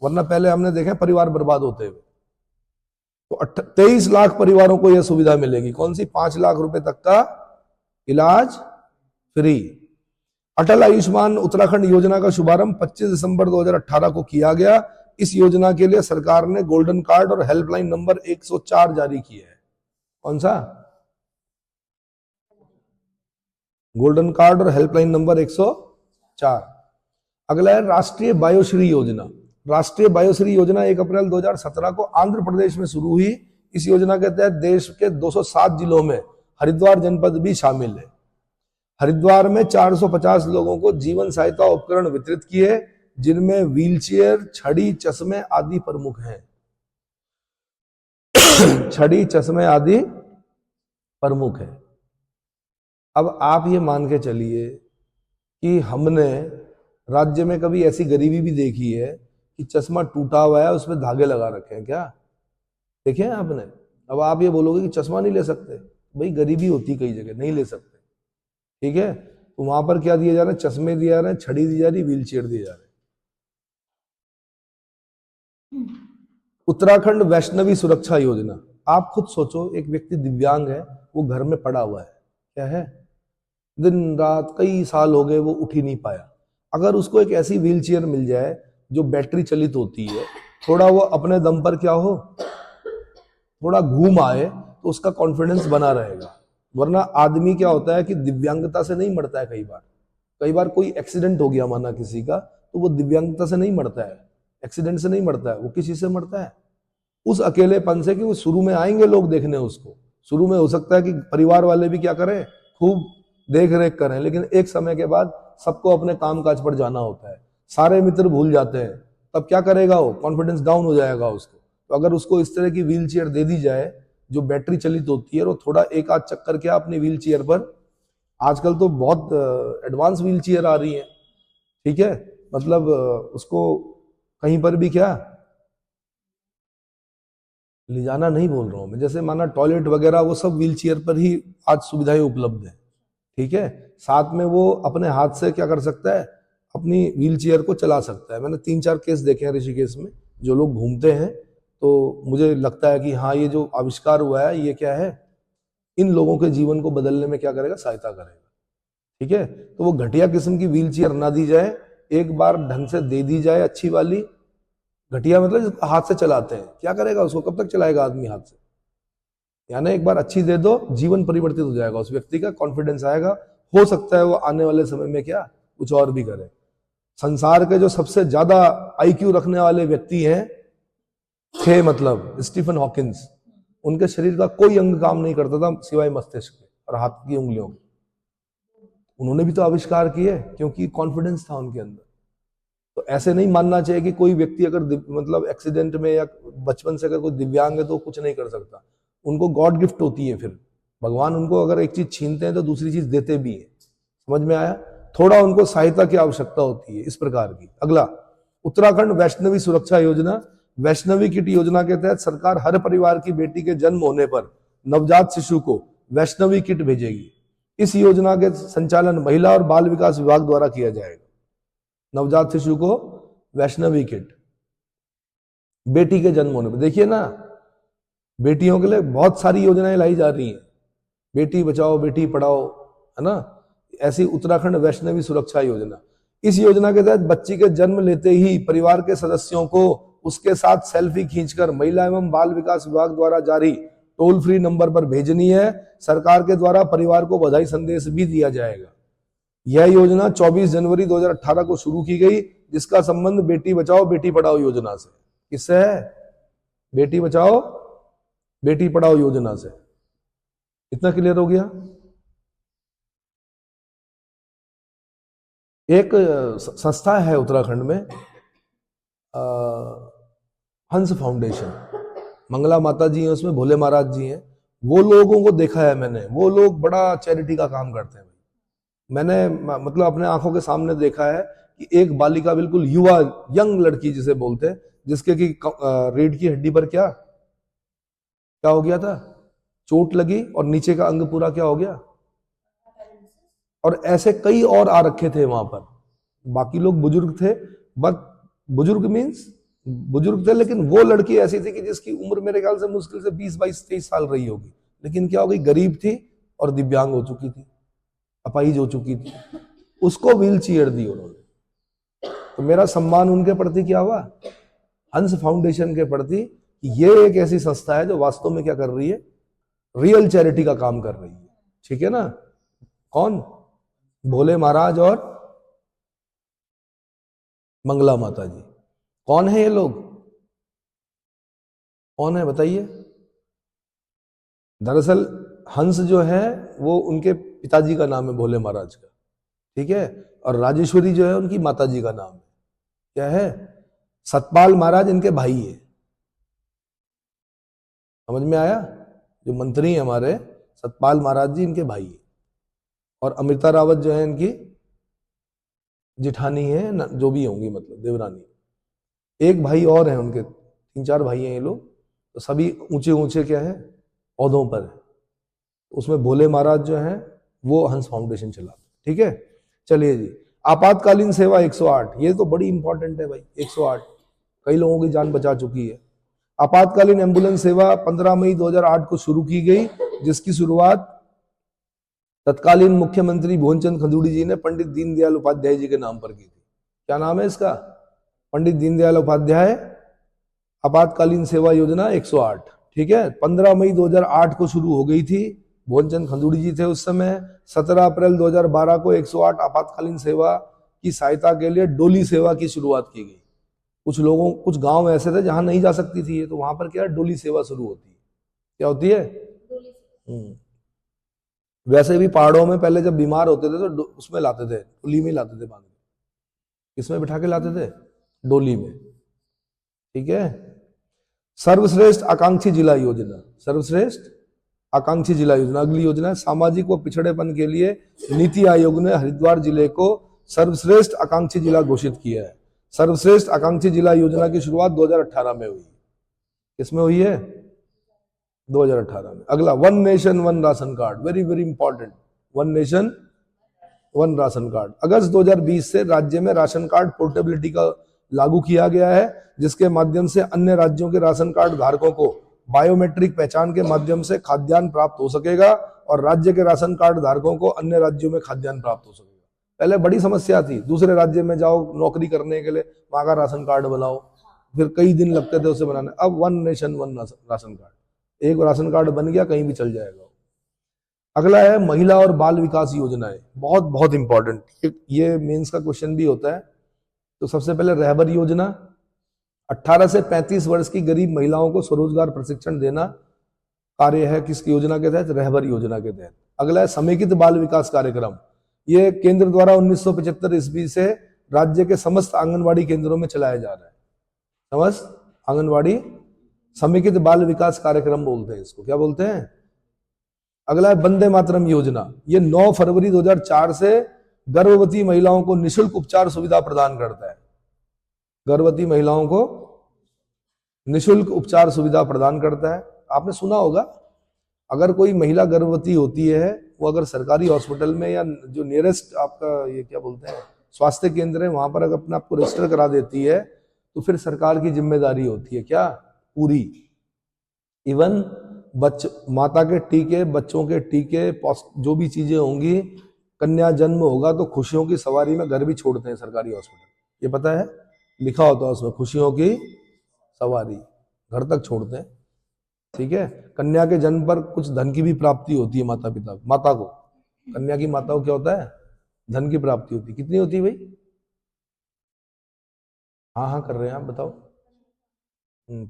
वरना पहले हमने देखे परिवार बर्बाद होते हुए। तो 23 लाख परिवारों को यह सुविधा मिलेगी। कौन सी? 5 लाख रुपए तक का इलाज फ्री। अटल आयुष्मान उत्तराखंड योजना का शुभारंभ 25 दिसंबर 2018 को किया गया। इस योजना के लिए सरकार ने गोल्डन कार्ड और हेल्पलाइन नंबर 104 जारी किया है। कौन सा? गोल्डन कार्ड और हेल्पलाइन नंबर 104। अगला है राष्ट्रीय बायोश्री योजना। राष्ट्रीय बायोश्री योजना 1 अप्रैल 2017 को आंध्र प्रदेश में शुरू हुई। इस योजना के तहत देश के 207 जिलों में हरिद्वार जनपद भी शामिल है। हरिद्वार में 450 लोगों को जीवन सहायता उपकरण वितरित किए, जिनमें व्हीलचेयर, छड़ी, चश्मे आदि प्रमुख हैं। छड़ी, चश्मे आदि प्रमुख है। अब आप ये मान के चलिए कि हमने राज्य में कभी ऐसी गरीबी भी देखी है कि चश्मा टूटा हुआ है, उसमें धागे लगा रखे हैं? क्या देखे हैं आपने? अब आप ये बोलोगे कि चश्मा नहीं ले सकते, भाई गरीबी होती कई जगह, नहीं ले सकते। ठीक है, तो वहां पर क्या दिए जा रहे हैं? चश्मे दिए जा रहे हैं, छड़ी दी जा रही, व्हील चेयर दिए जा रहे हैं। उत्तराखंड वैष्णवी सुरक्षा योजना। आप खुद सोचो, एक व्यक्ति दिव्यांग है, वो घर में पड़ा हुआ है, क्या है, दिन रात कई साल हो गए वो उठ ही नहीं पाया। अगर उसको एक ऐसी व्हील चेयर मिल जाए जो बैटरी चलित होती है, थोड़ा वो अपने दम पर क्या हो, थोड़ा घूम आए, तो उसका कॉन्फिडेंस बना रहेगा। वरना आदमी क्या होता है कि दिव्यांगता से नहीं मरता है। कई बार कोई एक्सीडेंट हो गया माना किसी का, तो वो दिव्यांगता से नहीं मरता है, एक्सीडेंट से नहीं मरता है, वो किसी से मरता है, उस अकेलेपन से। कि वो शुरू में आएंगे लोग देखने उसको, शुरू में हो सकता है कि परिवार वाले भी क्या करें, खूब देख रेख करें, लेकिन एक समय के बाद सबको अपने काम काज पर जाना होता है, सारे मित्र भूल जाते हैं, तब क्या करेगा वो, कॉन्फिडेंस डाउन हो जाएगा उसको। तो अगर उसको इस तरह की व्हील चेयर दे दी जाए जो बैटरी चलित होती है, और थोड़ा एक आध चक्कर क्या अपनी व्हील चेयर पर, आजकल तो बहुत एडवांस व्हील चेयर आ रही है। ठीक है, मतलब उसको कहीं पर भी क्या ले जाना नहीं बोल रहा हूं मैं, जैसे माना टॉयलेट वगैरह, वो सब व्हील चेयर पर ही आज सुविधाएं उपलब्ध है। ठीक है, साथ में वो अपने हाथ से क्या कर सकता है, अपनी व्हील चेयर को चला सकता है। मैंने 3-4 केस देखे हैं ऋषिकेश में, जो लोग घूमते हैं, तो मुझे लगता है कि हाँ, ये जो आविष्कार हुआ है ये क्या है, इन लोगों के जीवन को बदलने में क्या करेगा, सहायता करेगा। ठीक है, तो वो घटिया किस्म की व्हील चेयर ना दी जाए, एक बार ढंग से दे दी जाए अच्छी वाली। घटिया मतलब हाथ से चलाते हैं, क्या करेगा उसको, कब तक चलाएगा आदमी हाथ से? यानी एक बार अच्छी दे दो, जीवन परिवर्तित हो जाएगा उस व्यक्ति का, कॉन्फिडेंस आएगा, हो सकता है वो आने वाले समय में क्या कुछ और भी करे। संसार के जो सबसे ज्यादा आईक्यू रखने वाले व्यक्ति हैं थे, मतलब स्टीफन हॉकिंस, उनके शरीर का कोई अंग काम नहीं करता था सिवाय मस्तिष्क के और हाथ की उंगलियों के। उन्होंने भी तो आविष्कार किए क्योंकि कॉन्फिडेंस था उनके अंदर। तो ऐसे नहीं मानना चाहिए कि कोई व्यक्ति अगर मतलब एक्सीडेंट में या बचपन से अगर कोई दिव्यांग है तो कुछ नहीं कर सकता। उनको गॉड गिफ्ट होती है, फिर भगवान उनको अगर एक चीज छीनते हैं तो दूसरी चीज देते भी है। समझ में आया? थोड़ा उनको सहायता की आवश्यकता होती है इस प्रकार की। अगला, उत्तराखंड वैष्णवी सुरक्षा योजना। वैष्णवी किट योजना के तहत सरकार हर परिवार की बेटी के जन्म होने पर नवजात शिशु को वैष्णवी किट भेजेगी। इस योजना के संचालन महिला और बाल विकास विभाग द्वारा किया जाएगा। नवजात शिशु को वैष्णवी किट, बेटी के जन्म होने पर। देखिए ना, बेटियों के लिए बहुत सारी योजनाएं लाई जा रही हैं, बेटी बचाओ बेटी पढ़ाओ, है ना। ऐसी उत्तराखंड वैष्णवी सुरक्षा योजना। इस योजना के तहत बच्ची के जन्म लेते ही परिवार के सदस्यों को उसके साथ सेल्फी खींचकर महिला एवं बाल विकास विभाग द्वारा जारी टोल फ्री नंबर पर भेजनी है। सरकार के द्वारा परिवार को बधाई संदेश भी दिया जाएगा। यह योजना 24 जनवरी 2018 को शुरू की गई, जिसका संबंध बेटी बचाओ बेटी पढ़ाओ योजना से। किससे है? बेटी बचाओ बेटी पढ़ाओ योजना से। इतना क्लियर हो गया? एक संस्था है उत्तराखंड में, हंस फाउंडेशन, मंगला माता जी हैं उसमें, भोले महाराज जी हैं। वो लोगों को देखा है मैंने, वो लोग बड़ा चैरिटी का काम करते हैं। मैंने मतलब अपने आंखों के सामने देखा है कि एक बालिका, बिल्कुल युवा यंग लड़की जिसे बोलते हैं, जिसके की रीढ़ की हड्डी पर क्या हो गया था, चोट लगी और नीचे का अंग पूरा क्या हो गया। और ऐसे कई और आ रखे थे वहां पर। बाकी लोग बुजुर्ग थे, बट बुजुर्ग मीन्स बुजुर्ग थे, लेकिन वो लड़की ऐसी थी कि जिसकी उम्र मेरे ख्याल से मुश्किल से 20, 22, 23 साल रही होगी, लेकिन क्या हो गई, गरीब थी और दिव्यांग हो चुकी थी, अपाहिज हो चुकी थी। उसको व्हील चेयर दी उन्होंने। तो मेरा सम्मान उनके प्रति क्या हुआ, हंस फाउंडेशन के प्रति, कि ये एक ऐसी संस्था है जो वास्तव में क्या कर रही है, रियल चैरिटी का काम कर रही है। ठीक है ना? कौन? भोले महाराज और मंगला माता जी। कौन है ये लोग? कौन है बताइए? दरअसल हंस जो है वो उनके पिताजी का नाम है, भोले महाराज का। ठीक है? और राजेश्वरी जो है उनकी माता जी का नाम है। क्या है? सतपाल महाराज इनके भाई है। समझ में आया? जो मंत्री हैं हमारे सतपाल महाराज जी, इनके भाई है। और अमृता रावत जो है इनकी जिठानी है, जो भी होंगी, मतलब देवरानी। एक भाई और है उनके, 3-4 भाई हैं ये लोग, तो सभी ऊंचे ऊंचे क्या है, ओहदों पर है। उसमें भोले महाराज जो है वो हंस फाउंडेशन चलाते। ठीक है? चलिए जी, आपातकालीन सेवा 108, ये तो बड़ी इंपॉर्टेंट है भाई। 108 कई लोगों की जान बचा चुकी है। आपातकालीन एम्बुलेंस सेवा 15 मई 2008 को शुरू की गई, जिसकी शुरुआत तत्कालीन मुख्यमंत्री भुवनचंद खंडूड़ी जी ने पंडित दीनदयाल उपाध्याय जी के नाम पर की थी। क्या नाम है इसका? पंडित दीनदयाल उपाध्याय आपातकालीन सेवा योजना 108। ठीक है? 15 मई 2008 को शुरू हो गई थी। भुवनचंद खंडूड़ी जी थे उस समय। 17 अप्रैल 2012 को 108 आपातकालीन सेवा की सहायता के लिए डोली सेवा की शुरुआत की गई। कुछ गांव ऐसे थे जहां नहीं जा सकती थी, तो वहां पर क्या, डोली सेवा शुरू होती है। क्या होती है? वैसे भी पहाड़ों में पहले जब बीमार होते थे तो उसमें लाते थे, डोली में लाते थे बांध के। किसमें बिठा के लाते थे? डोली में। ठीक है? सर्वश्रेष्ठ आकांक्षी जिला योजना, सर्वश्रेष्ठ आकांक्षी जिला योजना अगली योजना है। सामाजिक व पिछड़ेपन के लिए नीति आयोग ने हरिद्वार जिले को सर्वश्रेष्ठ आकांक्षी जिला घोषित किया है। सर्वश्रेष्ठ आकांक्षी जिला योजना की शुरुआत 2018 में हुई। किसमें हुई है? 2018 में। अगला, one nation one ration card, very very important. One nation one ration card अगस्त 2020 से राज्य में राशन कार्ड पोर्टेबिलिटी का लागू किया गया है, जिसके माध्यम से अन्य राज्यों के राशन कार्ड धारकों को बायोमेट्रिक पहचान के माध्यम से खाद्यान्न प्राप्त हो सकेगा और राज्य के राशन कार्ड धारकों को अन्य राज्यों में खाद्यान्न प्राप्त हो सकेगा। पहले बड़ी समस्या थी, दूसरे राज्य में जाओ नौकरी करने के लिए, वहां का राशन कार्ड बनाओ, फिर कई दिन लगते थे उसे बनाने। अब one nation one ration card, एक राशन कार्ड बन गया, कहीं भी चल जाएगा। अगला है महिला और बाल विकास योजनाएं, बहुत बहुत इंपॉर्टेंट। ये मेंस का क्वेश्चन भी होता है। तो सबसे पहले रहबर योजना, 18 से 35 वर्ष की गरीब महिलाओं को स्वरोजगार प्रशिक्षण देना कार्य है। किस योजना के तहत? रहबर योजना के तहत। अगला है समेकित बाल विकास कार्यक्रम, ये केंद्र द्वारा 1975 ईस्वी से राज्य के समस्त आंगनवाड़ी केंद्रों में चलाया जा रहा है। समस्त आंगनवाड़ी समेकित बाल विकास कार्यक्रम बोलते हैं इसको। क्या बोलते हैं? अगला है वंदे मातरम योजना, ये 9 फरवरी 2004 से गर्भवती महिलाओं को निःशुल्क उपचार सुविधा प्रदान करता है। गर्भवती महिलाओं को निःशुल्क उपचार सुविधा प्रदान करता है। आपने सुना होगा, अगर कोई महिला गर्भवती होती है, वो अगर सरकारी हॉस्पिटल में या जो नियरेस्ट आपका ये क्या बोलते हैं स्वास्थ्य केंद्र है, वहां पर अगर अपने आपको रजिस्टर करा देती है, तो फिर सरकार की जिम्मेदारी होती है क्या? पूरी। इवन माता के टीके, बच्चों के टीके, जो भी चीजें होंगी, कन्या जन्म होगा तो खुशियों की सवारी में घर भी छोड़ते हैं सरकारी हॉस्पिटल, ये पता है, लिखा होता है उसमें, खुशियों की सवारी घर तक छोड़ते हैं। ठीक है, कन्या के जन्म पर कुछ धन की भी प्राप्ति होती है माता को, कन्या की माता को क्या होता है, धन की प्राप्ति होती है। कितनी होती है भाई? हाँ हाँ कर रहे हैं आप, बताओ।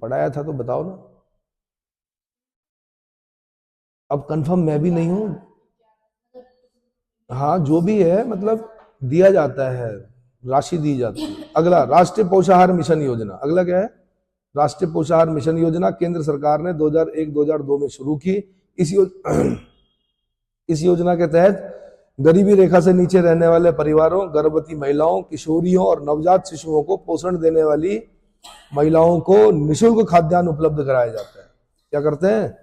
पढ़ाया था तो बताओ ना। अब कंफर्म मैं भी नहीं हूं। हाँ जो भी है, मतलब दिया जाता है, राशि दी जाती है। अगला राष्ट्रीय पोषाहार मिशन योजना, अगला क्या है? राष्ट्रीय पोषाहार मिशन योजना केंद्र सरकार ने 2001-2002 में शुरू की। इस योजना के तहत गरीबी रेखा से नीचे रहने वाले परिवारों, गर्भवती महिलाओं, किशोरियों और नवजात शिशुओं को पोषण देने वाली महिलाओं को निःशुल्क खाद्यान्न उपलब्ध कराया जाता है। क्या करते हैं?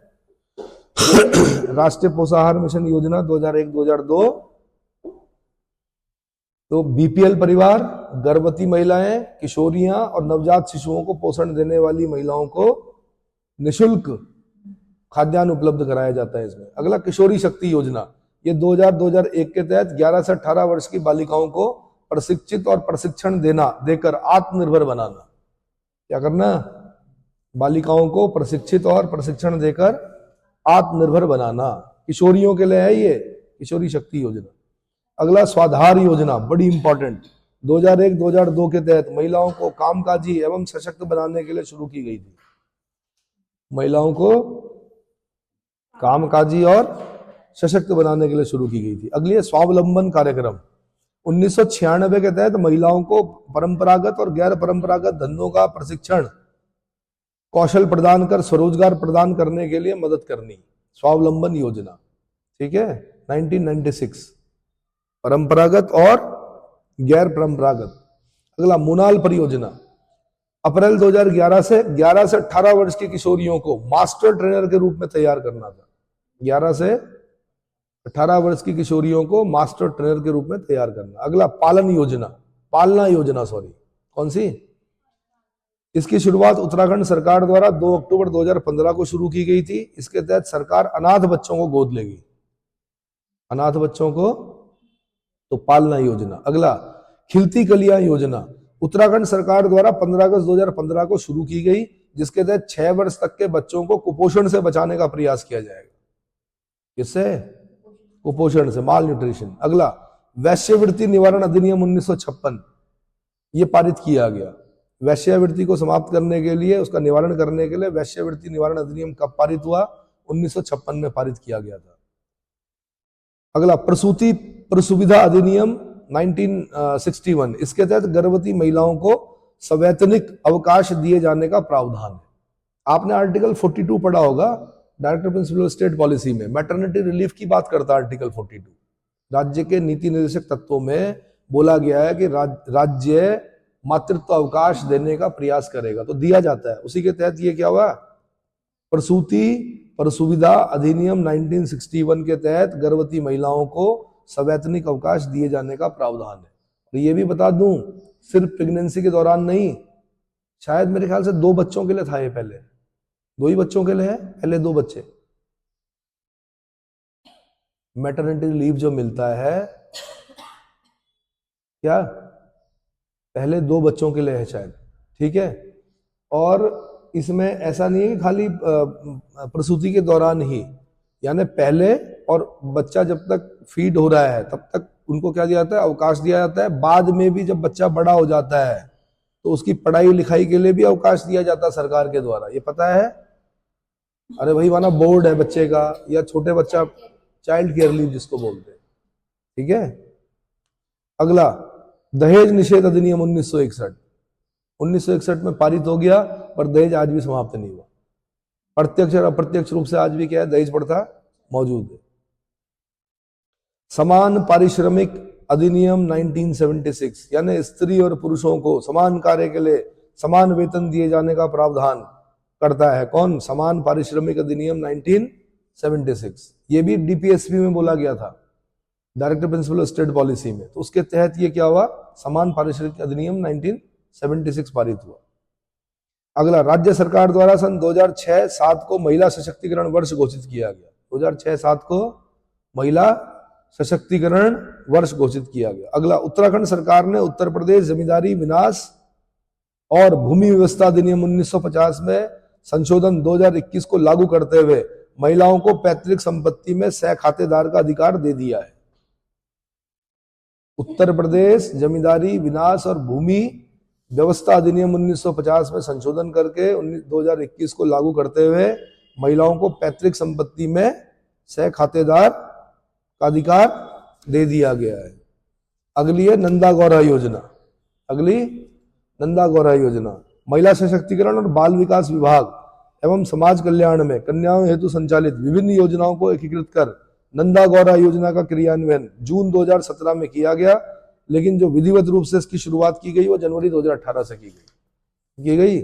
राष्ट्रीय पोषाहार मिशन योजना 2001-2002, तो बीपीएल परिवार, गर्भवती महिलाएं, किशोरियां और नवजात शिशुओं को पोषण देने वाली महिलाओं को निःशुल्क खाद्यान्न उपलब्ध कराया जाता है इसमें। अगला किशोरी शक्ति योजना, ये 2000-2001 के तहत 11 से 18 वर्ष की बालिकाओं को प्रशिक्षित और प्रशिक्षण देकर आत्मनिर्भर बनाना। क्या करना? बालिकाओं को प्रशिक्षित और प्रशिक्षण देकर आत्मनिर्भर बनाना। किशोरियों के लिए है ये किशोरी शक्ति योजना। अगला स्वाधार योजना, बड़ी इंपॉर्टेंट, 2001-2002 के तहत महिलाओं को कामकाजी एवं सशक्त बनाने के लिए शुरू की गई थी। महिलाओं को कामकाजी और सशक्त बनाने के लिए शुरू की गई थी। अगली है स्वावलंबन कार्यक्रम, 1996 के तहत महिलाओं को परंपरागत और गैर परंपरागत धंधों का प्रशिक्षण, कौशल प्रदान कर स्वरोजगार प्रदान करने के लिए मदद करनी, स्वावलंबन योजना। ठीक है, 1996, परंपरागत और गैर परंपरागत। अगला मोनाल परियोजना, अप्रैल 2011 से 11 से 18 वर्ष की किशोरियों को मास्टर ट्रेनर के रूप में तैयार करना था। 11 से 18 वर्ष की किशोरियों को मास्टर ट्रेनर के रूप में तैयार करना। अगला पालना योजना, कौन सी? इसकी शुरुआत उत्तराखंड सरकार द्वारा 2 अक्टूबर 2015 को शुरू की गई थी। इसके तहत सरकार अनाथ बच्चों को गोद लेगी, अनाथ बच्चों को, तो पालना योजना। अगला खिलती कलियां योजना, उत्तराखंड सरकार द्वारा 15 अगस्त 2015 को शुरू की गई, जिसके तहत 6 वर्ष तक के बच्चों को कुपोषण से बचाने का प्रयास किया जाएगा। किससे? कुपोषण से, माल न्यूट्रिशन। अगला वैश्यवृत्ति निवारण अधिनियम 1956, ये पारित किया गया। वैश्यावृत्ति को समाप्त करने के लिए, उसका निवारण करने के लिए वैश्यावृत्ति निवारण अधिनियम कब पारित हुआ? 1956 में पारित किया गया था। अगला प्रसूति प्रसुविधा अधिनियम 1961, इसके तहत गर्भवती महिलाओं को सवैतनिक अवकाश दिए जाने का प्रावधान है। आपने आर्टिकल 42 पढ़ा होगा डायरेक्टर प्रिंसिपल स्टेट पॉलिसी में, मैटरनिटी रिलीफ की बात करता है आर्टिकल 42। राज्य के नीति निर्देशक तत्वों में बोला गया है कि राज्य मातृत्व अवकाश देने का प्रयास करेगा, तो दिया जाता है। उसी के तहत ये क्या हुआ? प्रसूति प्रसुविधा अधिनियम 1961 के तहत गर्भवती महिलाओं को सवैतनिक अवकाश दिए जाने का प्रावधान है। तो ये भी बता दूं, सिर्फ प्रेगनेंसी के दौरान नहीं, शायद मेरे ख्याल से 2 बच्चों के लिए था ये, पहले 2 ही बच्चों के लिए है, पहले 2 बच्चे। मैटरनिटी लीव जो मिलता है, क्या पहले 2 बच्चों के लिए है शायद, ठीक है। और इसमें ऐसा नहीं है कि खाली प्रसूति के दौरान ही, यानी पहले, और बच्चा जब तक फीड हो रहा है तब तक उनको क्या दिया जाता है? अवकाश दिया जाता है। बाद में भी जब बच्चा बड़ा हो जाता है तो उसकी पढ़ाई लिखाई के लिए भी अवकाश दिया जाता है सरकार के द्वारा, ये पता है? अरे भाई वहां बोर्ड है बच्चे का, या छोटे बच्चा, चाइल्ड केयर लीव जिसको बोलते हैं, ठीक है। अगला दहेज निषेध अधिनियम 1961 में पारित हो गया, पर दहेज आज भी समाप्त नहीं हुआ। प्रत्यक्ष और अप्रत्यक्ष रूप से आज भी क्या है? दहेज प्रथा मौजूद है। समान पारिश्रमिक अधिनियम 1976, यानी स्त्री और पुरुषों को समान कार्य के लिए समान वेतन दिए जाने का प्रावधान करता है। कौन? समान पारिश्रमिक अधिनियम 1976। ये भी डीपीएसपी में बोला गया था, डायरेक्टर प्रिंसिपल स्टेट पॉलिसी में। तो उसके तहत ये क्या हुआ? समान पारिश्रमिक अधिनियम 1976 पारित हुआ। अगला राज्य सरकार द्वारा सन 2006-07 को महिला सशक्तिकरण वर्ष घोषित किया गया। 2006-07 को महिला सशक्तिकरण वर्ष घोषित किया गया। अगला, उत्तराखंड सरकार ने उत्तर प्रदेश जमींदारी विनाश और भूमि व्यवस्था अधिनियम 1950 में संशोधन 2021 को लागू करते हुए महिलाओं को पैतृक संपत्ति में सह खातेदार का अधिकार दे दिया है। उत्तर प्रदेश जमींदारी विनाश और भूमि व्यवस्था अधिनियम 1950 में संशोधन करके 2021 को लागू करते हुए महिलाओं को पैतृक संपत्ति में सह खातेदार का अधिकार दे दिया गया है। अगली है नंदा गौरा योजना। अगली नंदा गौरा योजना, महिला सशक्तिकरण और बाल विकास विभाग एवं समाज कल्याण में कन्याओं हेतु संचालित विभिन्न योजनाओं को एकीकृत कर नंदा गौरा योजना का क्रियान्वयन जून 2017 में किया गया, लेकिन जो विधिवत रूप से इसकी शुरुआत की गई वो जनवरी 2018 से की गई।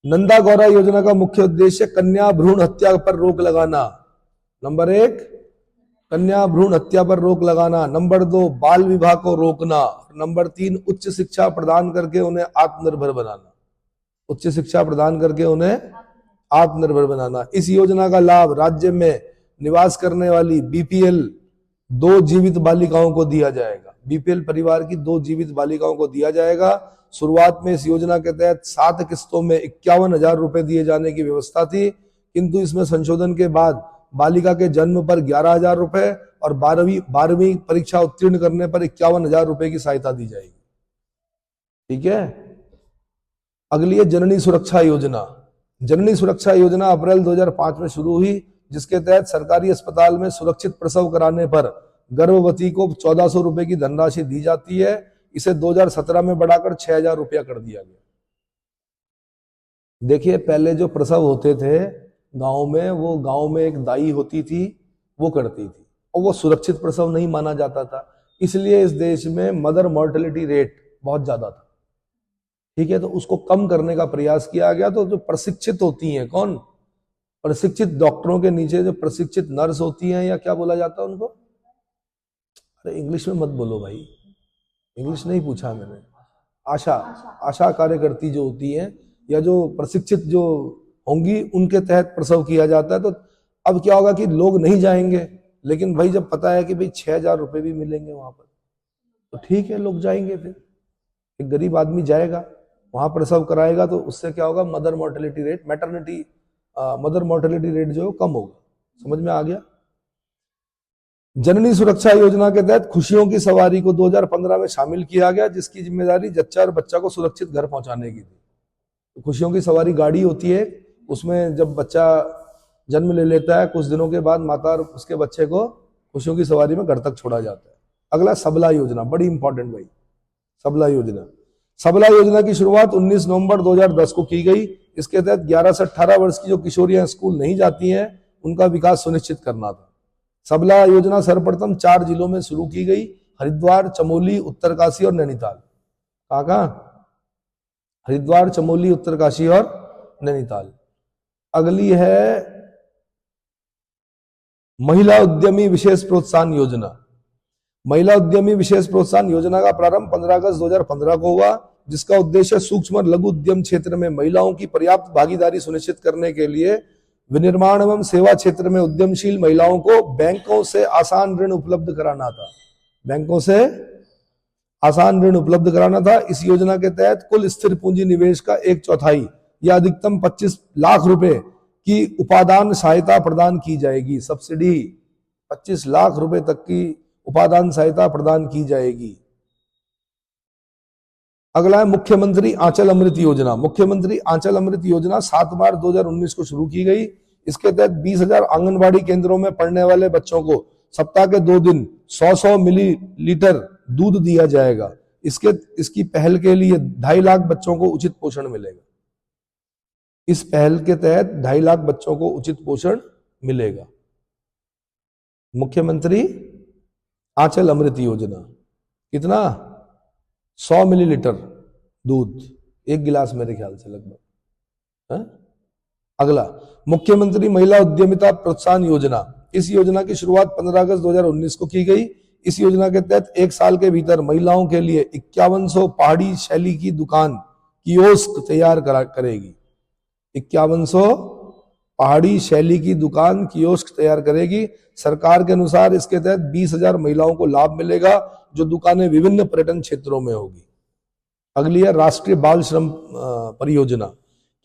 नंदा गौरा योजना का मुख्य उद्देश्य कन्या भ्रूण हत्या पर रोक लगाना। नंबर 1, कन्या भ्रूण हत्या पर रोक लगाना। नंबर 2, बाल विवाह को रोकना। नंबर 3, उच्च शिक्षा प्रदान करके उन्हें आत्मनिर्भर बनाना। उच्च शिक्षा प्रदान करके उन्हें आत्मनिर्भर बनाना। इस योजना का लाभ राज्य में निवास करने वाली बीपीएल 2 जीवित बालिकाओं को दिया जाएगा। बीपीएल परिवार की 2 जीवित बालिकाओं को दिया जाएगा। शुरुआत में इस योजना के तहत 7 किस्तों में 51,000 रुपए दिए जाने की व्यवस्था थी, किंतु इसमें संशोधन के बाद बालिका के जन्म पर 11,000 रुपए और 12वीं परीक्षा उत्तीर्ण करने पर 51,000 रुपए की सहायता दी जाएगी। ठीक है। अगली है जननी सुरक्षा योजना। जननी सुरक्षा योजना अप्रैल 2005 में शुरू हुई, जिसके तहत सरकारी अस्पताल में सुरक्षित प्रसव कराने पर गर्भवती को 1,400 रुपए की धनराशि दी जाती है। इसे 2017 में बढ़ाकर 6,000 रुपया कर दिया गया। देखिए, पहले जो प्रसव होते थे गांव में, वो गांव में एक दाई होती थी, वो करती थी, और वो सुरक्षित प्रसव नहीं माना जाता था, इसलिए इस देश में मदर मॉर्टेलिटी रेट बहुत ज्यादा था। ठीक है, तो उसको कम करने का प्रयास किया गया। तो जो प्रशिक्षित होती हैं, कौन? प्रशिक्षित डॉक्टरों के नीचे जो प्रशिक्षित नर्स होती हैं, या क्या बोला जाता है उनको? अरे इंग्लिश में मत बोलो भाई, इंग्लिश नहीं पूछा मैंने। आशा कार्यकर्ती जो होती हैं, या जो प्रशिक्षित जो होंगी, उनके तहत प्रसव किया जाता है। तो अब क्या होगा कि लोग नहीं जाएंगे, लेकिन भाई जब पता है कि भाई 6,000 रुपए भी मिलेंगे वहां पर, तो ठीक है, लोग जाएंगे। फिर एक गरीब आदमी जाएगा, वहां प्रसव कराएगा, तो उससे क्या होगा? Mother mortality rate, mother mortality rate जो कम होगा। समझ में आ गया? जननी सुरक्षा योजना के तहत खुशियों की सवारी को 2015 में शामिल किया गया, जिसकी जिम्मेदारी जच्चा और बच्चा को सुरक्षित घर पहुंचाने की थी। तो खुशियों की सवारी गाड़ी होती है, उसमें जब बच्चा जन्म ले लेता है, कुछ दिनों के बाद माता और उसके बच्चे को खुशियों की सवारी में घर तक छोड़ा जाता है। अगला सबला योजना, बड़ी इंपॉर्टेंट भाई, सबला योजना। सबला योजना की शुरुआत 19 नवंबर 2010 को की गई। इसके तहत 11 से 18 वर्ष की जो किशोरियां स्कूल नहीं जाती हैं, उनका विकास सुनिश्चित करना था। सबला योजना सर्वप्रथम 4 जिलों में शुरू की गई: हरिद्वार, चमोली, उत्तरकाशी और नैनीताल। कहाँ? हरिद्वार, चमोली, उत्तरकाशी और नैनीताल। अगली है महिला उद्यमी विशेष प्रोत्साहन योजना। महिला उद्यमी विशेष प्रोत्साहन योजना का प्रारंभ 15 अगस्त 2015 को हुआ, जिसका उद्देश्य सूक्ष्म और लघु उद्यम क्षेत्र में महिलाओं की पर्याप्त भागीदारी सुनिश्चित करने के लिए विनिर्माण एवं सेवा क्षेत्र में उद्यमशील महिलाओं को बैंकों से आसान ऋण उपलब्ध कराना था। बैंकों से आसान ऋण उपलब्ध कराना था। इस योजना के तहत कुल स्थिर पूंजी निवेश का 1/4 या अधिकतम 25 लाख रुपए की उपादान सहायता प्रदान की जाएगी। सब्सिडी 25 लाख रुपए तक की उपादान सहायता प्रदान की जाएगी। अगला है मुख्यमंत्री आंचल अमृत योजना। मुख्यमंत्री आंचल अमृत योजना 7 मार्च 2019 को शुरू की गई। इसके तहत 20,000 आंगनबाड़ी केंद्रों में पढ़ने वाले बच्चों को सप्ताह के 2 दिन 100 मिलीलीटर दूध दिया जाएगा। इसकी पहल के लिए 2.5 लाख बच्चों को उचित पोषण मिलेगा। इस पहल के तहत 2.5 लाख बच्चों को उचित पोषण मिलेगा। मुख्यमंत्री आंचल अमृत योजना। कितना? 100 मिलीलीटर दूध, 1 गिलास मेरे ख्याल से लगभग। अगला मुख्यमंत्री महिला उद्यमिता प्रोत्साहन योजना। इस योजना की शुरुआत 15 अगस्त 2019 को की गई। इस योजना के तहत 1 साल के भीतर महिलाओं के लिए 5100 पहाड़ी शैली की दुकान कियोस्क तैयार करेगी। 5100 पहाड़ी शैली की दुकान कियोस्क तैयार करेगी। सरकार के अनुसार इसके तहत 20,000 महिलाओं को लाभ मिलेगा, जो दुकानें विभिन्न पर्यटन क्षेत्रों में होगी। अगली है राष्ट्रीय बाल श्रम परियोजना।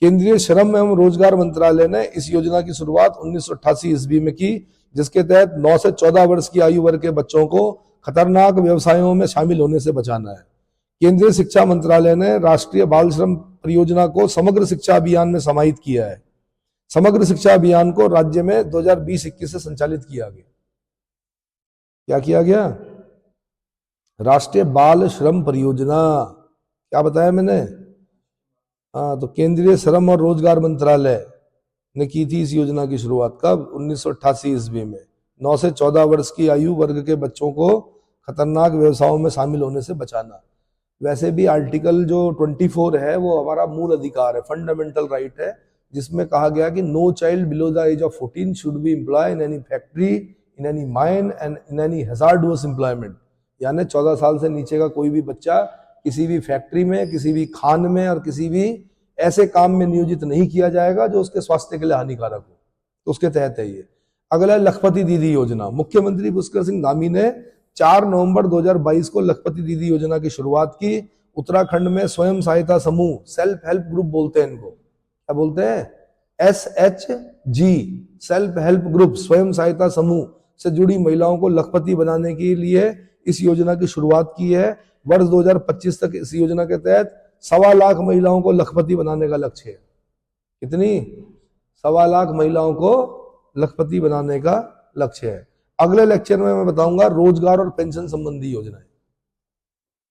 केंद्रीय श्रम एवं रोजगार मंत्रालय ने इस योजना की शुरुआत 1988 ईस्वी में की, जिसके तहत 9 से 14 वर्ष की आयु वर्ग के बच्चों को खतरनाक व्यवसायों में शामिल होने से बचाना है। केंद्रीय शिक्षा मंत्रालय ने राष्ट्रीय बाल श्रम परियोजना को समग्र शिक्षा अभियान में समाहित किया है। समग्र शिक्षा अभियान को राज्य में 2020-21 से संचालित किया गया। क्या किया गया? राष्ट्रीय बाल श्रम परियोजना। क्या बताया मैंने? हाँ, तो केंद्रीय श्रम और रोजगार मंत्रालय ने की थी इस योजना की शुरुआत। कब? 1988 ईस्वी में। 9 से 14 वर्ष की आयु वर्ग के बच्चों को खतरनाक व्यवसायों में शामिल होने से बचाना। वैसे भी आर्टिकल जो 24 है वो हमारा मूल अधिकार है, फंडामेंटल राइट है, जिसमें कहा गया कि no child below the age of 14 should be employ in any factory, in any mine and in any hazardous employment. यानी 14 साल से नीचे का कोई भी बच्चा किसी भी फैक्ट्री में, किसी भी खान में और किसी भी ऐसे काम में नियोजित नहीं किया जाएगा जो उसके स्वास्थ्य के लिए हानिकारक हो। तो उसके तहत है ये। अगला है लखपति दीदी योजना। मुख्यमंत्री पुष्कर सिंह धामी ने 4 नवंबर 2022 को लखपति दीदी योजना की शुरुआत की। उत्तराखंड में स्वयं सहायता समूह, सेल्फ हेल्प ग्रुप बोलते हैं इनको। क्या बोलते हैं? SHG, सेल्फ हेल्प ग्रुप, स्वयं सहायता समूह से जुड़ी महिलाओं को लखपति बनाने के लिए इस योजना की शुरुआत की है। वर्ष 2025 तक इस योजना के तहत 1.25 लाख महिलाओं को लखपति बनाने का लक्ष्य है। कितनी? 1.25 लाख महिलाओं को लखपति बनाने का लक्ष्य है। अगले लेक्चर में मैं बताऊंगा रोजगार और पेंशन संबंधी योजनाएं।